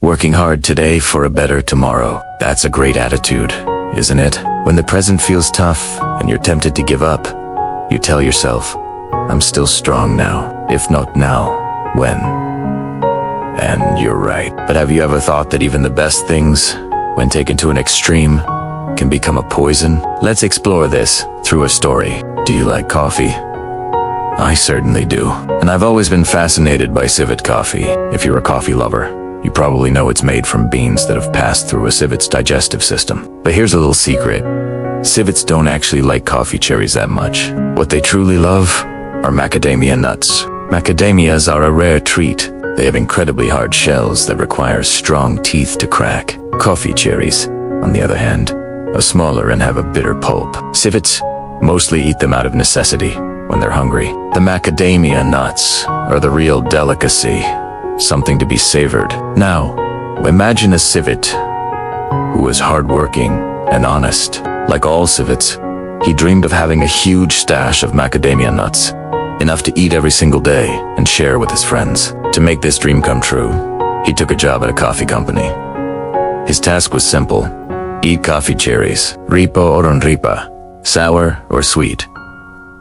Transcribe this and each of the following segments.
Working hard today for a better tomorrow. That's a great attitude, isn't it? When the present feels tough and you're tempted to give up, you tell yourself, I'm still strong now. If not now, when? And you're right. But have you ever thought that even the best things, when taken to an extreme, can become a poison? Let's explore this through a story. Do you like coffee? I certainly do. And I've always been fascinated by civet coffee. If you're a coffee lover, you probably know it's made from beans that have passed through a civet's digestive system. But here's a little secret. Civets don't actually like coffee cherries that much. What they truly love are macadamia nuts. Macadamias are a rare treat. They have incredibly hard shells that require strong teeth to crack. Coffee cherries, on the other hand, are smaller and have a bitter pulp. Civets mostly eat them out of necessity when they're hungry. The macadamia nuts are the real delicacy, something to be savored. Now, imagine a civet who was hardworking and honest. Like all civets, he dreamed of having a huge stash of macadamia nuts, enough to eat every single day and share with his friends. To make this dream come true, he took a job at a coffee company. His task was simple: eat coffee cherries, ripo or unripa, sour or sweet.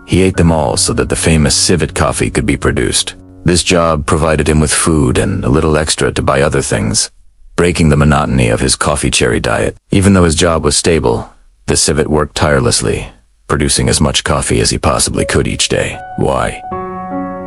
He ate them all so that the famous civet coffee could be produced. This job provided him with food and a little extra to buy other things, breaking the monotony of his coffee cherry diet. Even though his job was stable, the civet worked tirelessly, producing as much coffee as he possibly could each day. Why?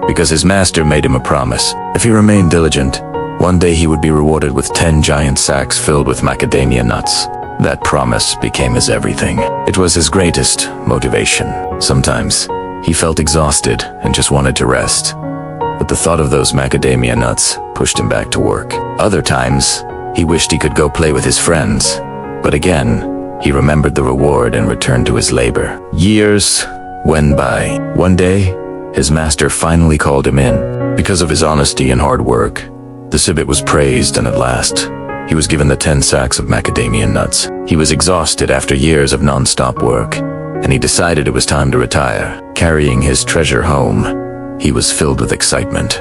Because his master made him a promise. If he remained diligent, one day he would be rewarded with 10 giant sacks filled with macadamia nuts. That promise became his everything. It was his greatest motivation. Sometimes, he felt exhausted and just wanted to rest, but the thought of those macadamia nuts pushed him back to work. Other times, he wished he could go play with his friends, but again, he remembered the reward and returned to his labor. Years went by. One day, his master finally called him in. Because of his honesty and hard work, the civet was praised, and at last, he was given the 10 sacks of macadamia nuts. He was exhausted after years of non-stop work, and he decided it was time to retire. Carrying his treasure home, he was filled with excitement.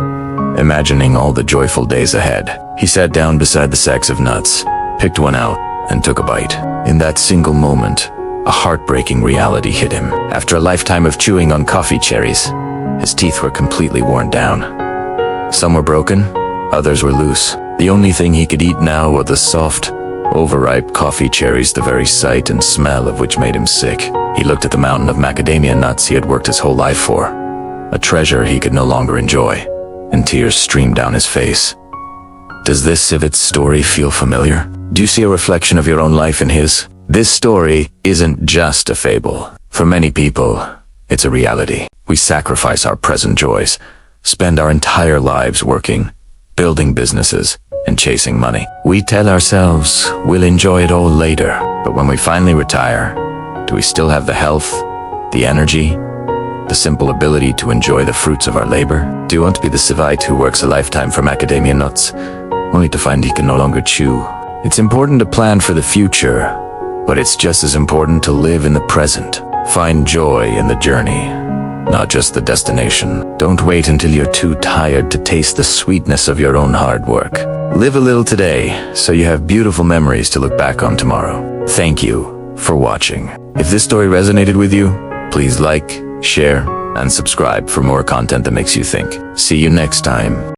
Imagining all the joyful days ahead, he sat down beside the sacks of nuts, picked one out, and took a bite. In that single moment, a heartbreaking reality hit him. After a lifetime of chewing on coffee cherries, his teeth were completely worn down. Some were broken, others were loose. The only thing he could eat now were the soft, overripe coffee cherries, the very sight and smell of which made him sick. He looked at the mountain of macadamia nuts he had worked his whole life for, a treasure he could no longer enjoy, and tears streamed down his face. Does this civet's story feel familiar? Do you see a reflection of your own life in his? This story isn't just a fable. For many people, it's a reality. We sacrifice our present joys, spend our entire lives working, building businesses, and chasing money. We tell ourselves we'll enjoy it all later, but when we finally retire, do we still have the health, the energy, the simple ability to enjoy the fruits of our labor? Do you want to be the civet who works a lifetime for macadamia nuts, only to find he can no longer chew? It's important to plan for the future, but it's just as important to live in the present. Find joy in the journey, not just the destination. Don't wait until you're too tired to taste the sweetness of your own hard work. Live a little today, so you have beautiful memories to look back on tomorrow. Thank you for watching. If this story resonated with you, please like, share, and subscribe for more content that makes you think. See you next time.